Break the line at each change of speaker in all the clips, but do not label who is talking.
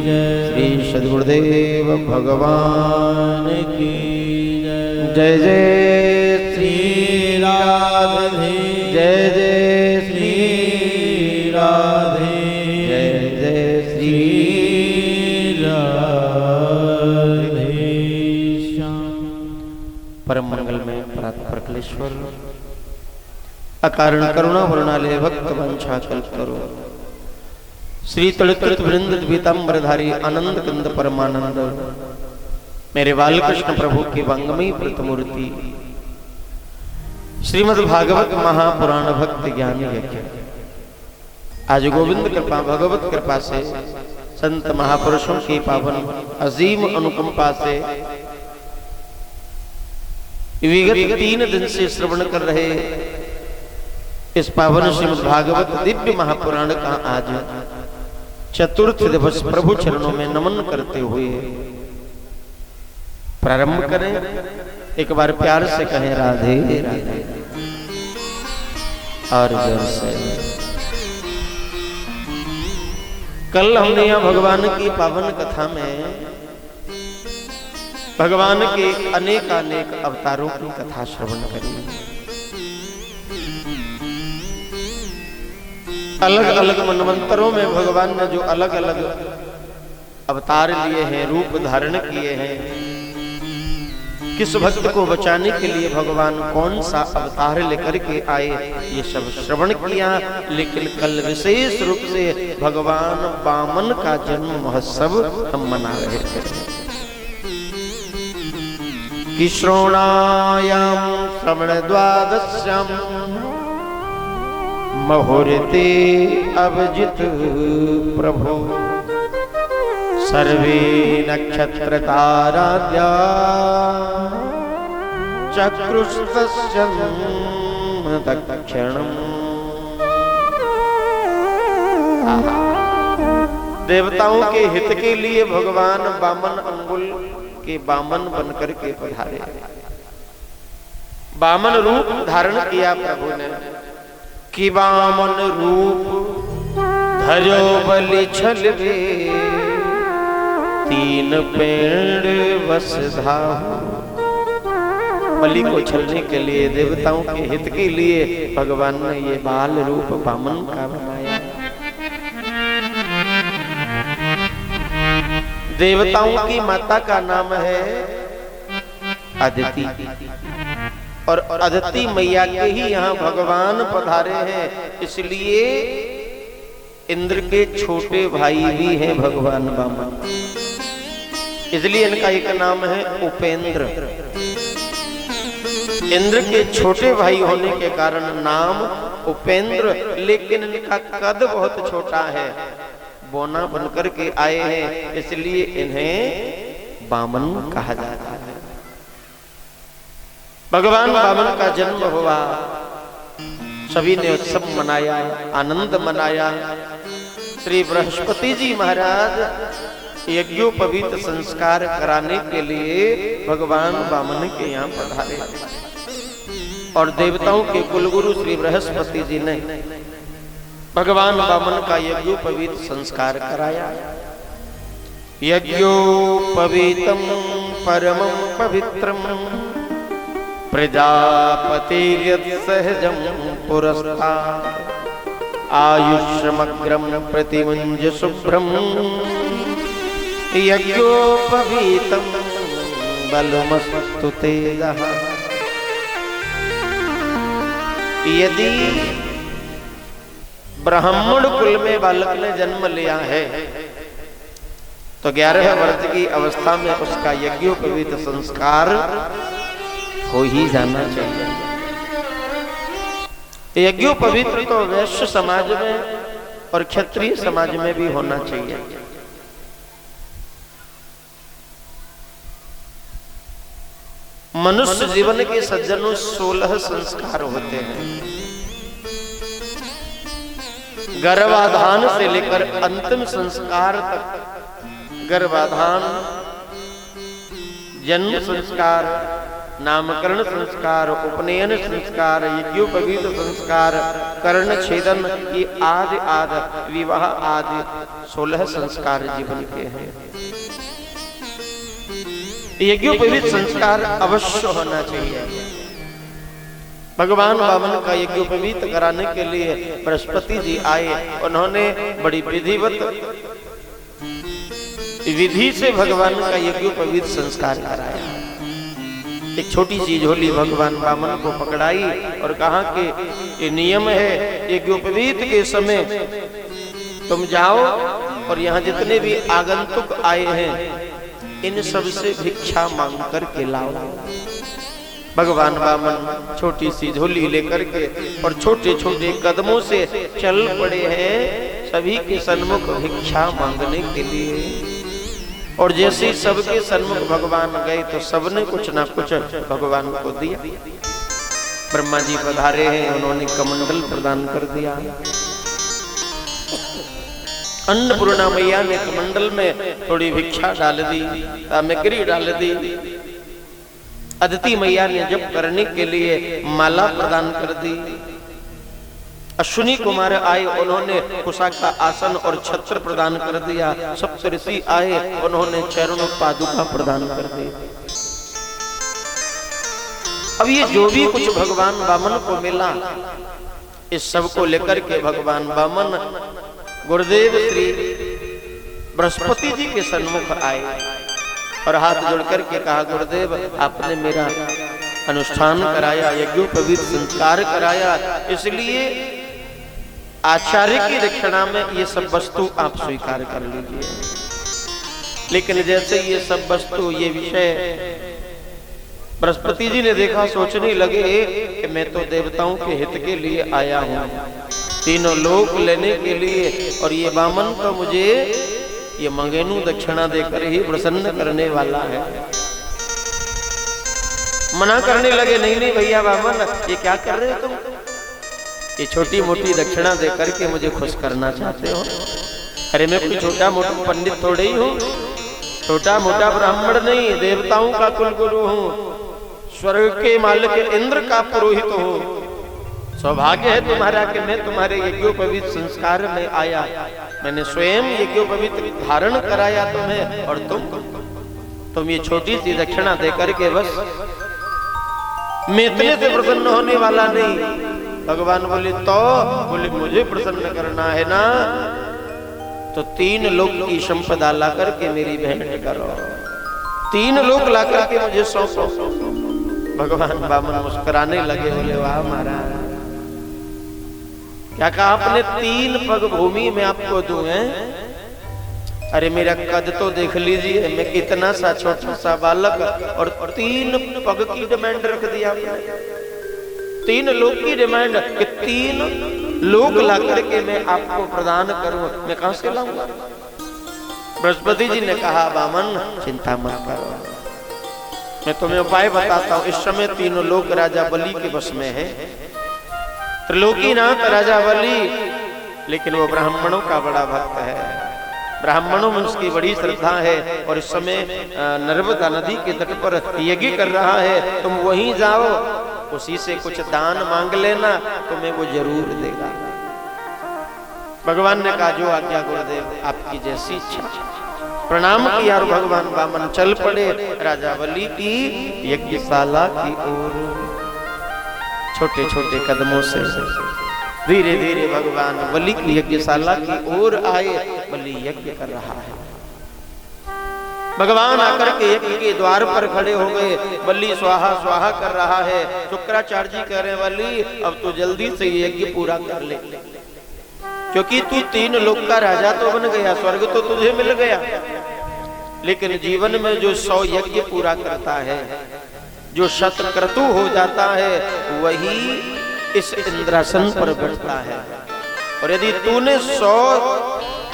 जय। श्री सद्गुरुदेव भगवान की जय। जय जय श्री राधे, जय जय श्री राधे, जय जय श्री राधे श्याम। परम मंगल में प्रकलेश्वर अकारण करुणा वरुणालय भक्त वंशा कल्पतरु श्री तड़ित वृंद पीताम्बरधारी आनंद कंद परमानंद मेरे बालकृष्ण प्रभु की वांगमयी प्रतिमूर्ति श्रीमद् भागवत महापुराण भक्त ज्ञान यज्ञ। आज गोविंद कृपा भगवत कृपा से संत महापुरुषों की पावन अजीम अनुकंपा से विगत 3 दिन से श्रवण कर रहे इस पावन श्रीमद् भागवत दिव्य महापुराण का आज चतुर्थ दिवस प्रभु चरणों में नमन करते हुए प्रारंभ करें। एक बार प्यार से कहें राधे राधे और जोर से। कल हमने यहाँ भगवान की पावन कथा में भगवान के अनेक अवतारों की कथा श्रवण करी। अलग अलग मनवंतरों में भगवान ने जो अलग अलग अवतार लिए हैं, रूप धारण किए हैं, किस भक्त को बचाने के लिए भगवान कौन सा अवतार लेकर के आए, ये सब श्रवण किया। लेकिन कल विशेष रूप से भगवान वामन का जन्म महोत्सव हम मना रहे थे कि श्रवणायाम श्रवण द्वादश्याम मुहूर्ते अभिजित प्रभु सर्वे नक्षत्र ताराद्या चक्रुस्तस्य दक्षिणम्। देवताओं के हित के लिए भगवान वामन अंगुल के वामन बनकर के पधारे। वामन रूप धारण किया प्रभु ने कि वामन रूप धरो बलि छलवे 3 पेड़ बस धाहो। बलि को छलने के लिए, देवताओं के हित के लिए भगवान ने ये बाल रूप वामन का बनाया। देवताओं की माता का नाम है अदिति और अदिति मैया के ही यहाँ भगवान पधारे हैं, इसलिए इंद्र के छोटे भाई भी हैं भगवान वामन। इसलिए इनका एक नाम है उपेंद्र। इंद्र के छोटे भाई होने के कारण नाम उपेंद्र, लेकिन इनका कद बहुत छोटा है, बोना बनकर के आए हैं, इसलिए इन्हें वामन कहा जाता है। भगवान वामन का जन्म हुआ, सभी ने उत्सव मनाया, आनंद मनाया। श्री बृहस्पति जी महाराज यज्ञोपवीत संस्कार कराने के लिए भगवान वामन के यहाँ पधारे और देवताओं के कुलगुरु श्री बृहस्पति जी ने भगवान वामन का यज्ञोपवीत संस्कार कराया। यज्ञोपवीतम परमं पवित्रम प्रजापतिर्यत्सहजं पुरस्तात् आयुष्मग्रं प्रतिमुञ्ज शुभ्रं यज्ञोपवीतं बलमस्तु तेजः। यदि ब्राह्मण कुल में बालक ने जन्म लिया है तो 11 वर्ष की अवस्था में उसका यज्ञोपवीत संस्कार हो ही जाना चाहिए। यज्ञोपवीत तो वैश्य समाज में और क्षत्रिय समाज में भी होना चाहिए। मनुष्य जीवन के सज्जनों 16 संस्कार होते हैं। गर्भाधान से लेकर अंतिम संस्कार तक, गर्भाधान, जन्म संस्कार, नामकरण संस्कार, उपनयन संस्कार, यज्ञोपवीत संस्कार, कर्ण छेदन, ये आदि आदि विवाह आदि 16 संस्कार जीवन के हैं। यज्ञोपवीत संस्कार अवश्य होना चाहिए। भगवान वामन का यज्ञोपवीत कराने के लिए बृहस्पति जी आए। उन्होंने बड़ी विधि से भगवान का यज्ञोपवीत संस्कार कराया। एक छोटी सी झोली भगवान वामन को पकड़ाई और कहा कि ये नियम है, यज्ञोपवीत के समय तुम जाओ और यहाँ जितने भी आगंतुक आए हैं इन सब से भिक्षा मांग कर के लाओ। भगवान वामन छोटी सी झोली लेकर के और छोटे छोटे कदमों से चल पड़े हैं सभी के सन्मुख भिक्षा मांगने के लिए। और जैसे सबके सन्मुख भगवान गए तो सबने कुछ ना कुछ भगवान को दिया। ब्रह्मा जी पधारे हैं, उन्होंने कमंडल प्रदान कर दिया। अन्नपूर्णा मैया ने कमंडल में थोड़ी भिक्षा डाल दी, सामग्री डाल दी। अदिति मैया ने जप करने के लिए माला प्रदान कर दी। अश्विनी कुमार आए, उन्होंने कुशा का आसन और छत्र प्रदान कर दिया। सप्तऋषि आए, उन्होंने चरण पादुका प्रदान कर दी। अब ये जो भी कुछ भगवान वामन को मिला, इस सब को लेकर के भगवान वामन गुरुदेव श्री बृहस्पति जी के सन्मुख आए और हाथ जोड़ करके कहा, गुरुदेव आपने मेरा अनुष्ठान कराया, यज्ञोपवीत संस्कार कराया, इसलिए आचार्य की दक्षिणा में ये सब वस्तु आप स्वीकार कर लीजिए। लेकिन जैसे ये सब वस्तु, ये विषय बृहस्पति जी ने देखा, सोचने लगे कि मैं तो देवताओं के हित के लिए आया हूँ, तीनों लोक लेने के लिए, और ये वामन तो मुझे ये मंगेनु दक्षिणा देकर ही प्रसन्न करने वाला है। मना करने लगे, नहीं नहीं भैया वामन, ये क्या कर रहे हो तुम? ये छोटी मोटी दक्षिणा देकर के मुझे खुश करना चाहते हो? अरे मैं कोई छोटा मोटा पंडित थोड़े ही हूँ, छोटा मोटा ब्राह्मण नहीं, देवताओं का कुलगुरु हूँ, स्वर्ग के मालिक इंद्र का पुरोहित हूँ। सौभाग्य है तुम्हारा कि मैं तुम्हारे यज्ञोपवीत संस्कार में आया। मैंने स्वयं यज्ञोपवीत धारण कराया तुम्हें, और तुम ये छोटी सी दक्षिणा देकर के बस मैं इतने से प्रसन्न होने वाला नहीं। भगवान बोले, तो बोले मुझे प्रसन्न करना है ना, तो 3 लोक की संपदा ला करके मेरी भेंट करो, 3 लोक ला करके मुझे सौंपो। भगवान वामन मुस्कुराने लगे, बोले वाह महाराज, क्या कहा आपने? 3 पग भूमि में आपको दूं हैं? अरे मेरा कद तो देख लीजिए, मैं कितना सा छोटा सा बालक, और 3 पग की डिमांड रख दिया आपने। 3 लोक की डिमांड कि 3 लोक ला करके मैं आपको प्रदान करूं, मैं कहां से लाऊंगा? बृहस्पति जी ने कहा, वामन चिंता मत करो, मैं तुम्हें उपाय बताता हूं। इस समय 3 लोक राजा बलि के वश में है, त्रिलोकीनाथ राजा बलि, लेकिन वो ब्राह्मणों का बड़ा भक्त है, ब्राह्मणों में उसकी बड़ी श्रद्धा है, और इस समय नर्मदा नदी के तट पर यज्ञ कर रहा है। तुम वहीं जाओ, उसी से कुछ दान मांग लेना, तुम्हें वो जरूर देगा। भगवान ने कहा, जो आज्ञा गुरुदेव, आपकी जैसी इच्छा। प्रणाम किया और भगवान वामन चल पड़े राजा बलि की यज्ञशाला की ओर। छोटे छोटे कदमों से धीरे धीरे भगवान बलि की यज्ञशाला की ओर आए। बलि यज्ञ कर रहा है, भगवान आकर के यज्ञ के द्वार पर खड़े हो गए। बलि स्वाहा स्वाहा कर रहा है। शुक्राचार्य जी कह रहे, बलि अब तू जल्दी से यज्ञ पूरा कर ले, क्योंकि तू 3 लोक का राजा तो बन गया, स्वर्ग तो तुझे मिल गया, लेकिन जीवन में जो 100 यज्ञ पूरा करता है, जो शतक्रतु हो जाता है, वही इस इंद्रासन पर बैठता है। और यदि तूने 100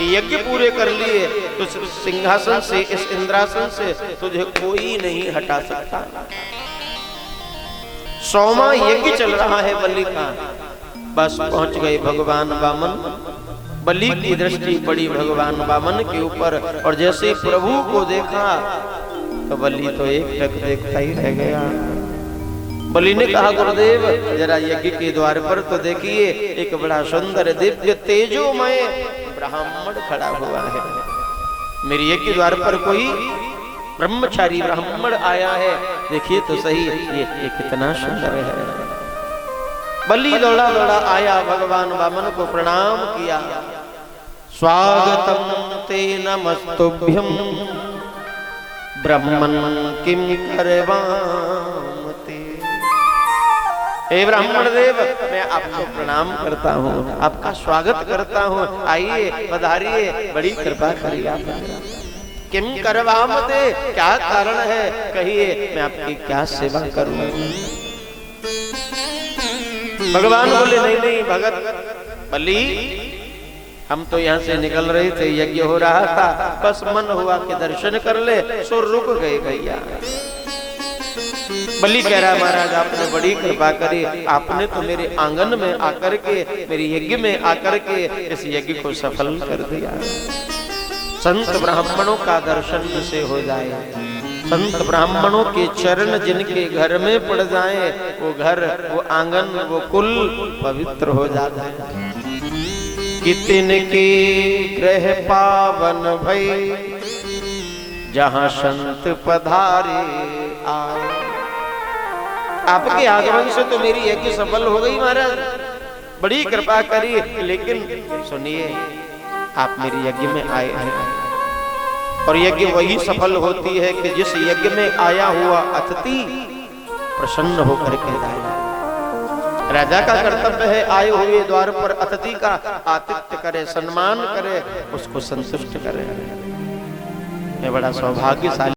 यज्ञ पूरे कर लिए तो सिंहासन से, इस इंद्रासन से तुझे कोई नहीं हटा सकता। 100वां यज्ञ चल रहा है बलि का। बस पहुंच गए भगवान वामन। बलि की दृष्टि पड़ी भगवान वामन के ऊपर, और जैसे प्रभु को देखा तो बलि तो एक टक देखता ही रह गया। बलि ने कहा गुरुदेव जरा यज्ञ के द्वार पर तो देखिए एक बड़ा सुंदर दिव्य तेजोमय ब्राह्मण खड़ा हुआ है। मेरे यज्ञ द्वार पर कोई ब्रह्मचारी ब्राह्मण आया है, देखिए तो सही ये कितना सुंदर है। बलि दौड़ा दौड़ा आया, भगवान वामन को प्रणाम किया। स्वागतम ते नमस्तुभ्यम ब्रह्मन् किम करवामते। हे ब्राह्मण देव, मैं आपको प्रणाम करता हूँ, आपका स्वागत करता हूँ। आइए पधारिए, बड़ी कृपा करिए आप। किम करवामते, क्या कारण है कहिए, मैं आपकी क्या सेवा करूँ। भगवान बोले नहीं नहीं भगत बलि, हम तो यहाँ से निकल रहे थे, यज्ञ हो रहा था, बस मन हुआ कि दर्शन कर ले, सो रुक गए भैया। बलि कह रहा महाराज आपने बड़ी कृपा करी, आपने तो मेरे आंगन में आकर के, मेरे यज्ञ में आकर के इस यज्ञ को सफल कर दिया। संत ब्राह्मणों का दर्शन से हो जाए, संत ब्राह्मणों के चरण जिनके घर में पड़ जाए, वो घर, वो आंगन, वो कुल पवित्र हो जाता है। कितन के ग्रह पावन भई, जहां संत पधारे आए। आपके आगमन से तो मेरी यज्ञ सफल हो गई महाराज, बड़ी कृपा करी। लेकिन सुनिए, आप मेरे यज्ञ में आए हैं और यज्ञ वही सफल होती है कि जिस यज्ञ में आया हुआ अतिथि प्रसन्न होकर के जाए। राजा का कर्तव्य है आए हुए द्वार पर अतिथि का आतिथ्य करे, सम्मान करे, उसको संतुष्ट करे। ये बड़ा सौभाग्यशाली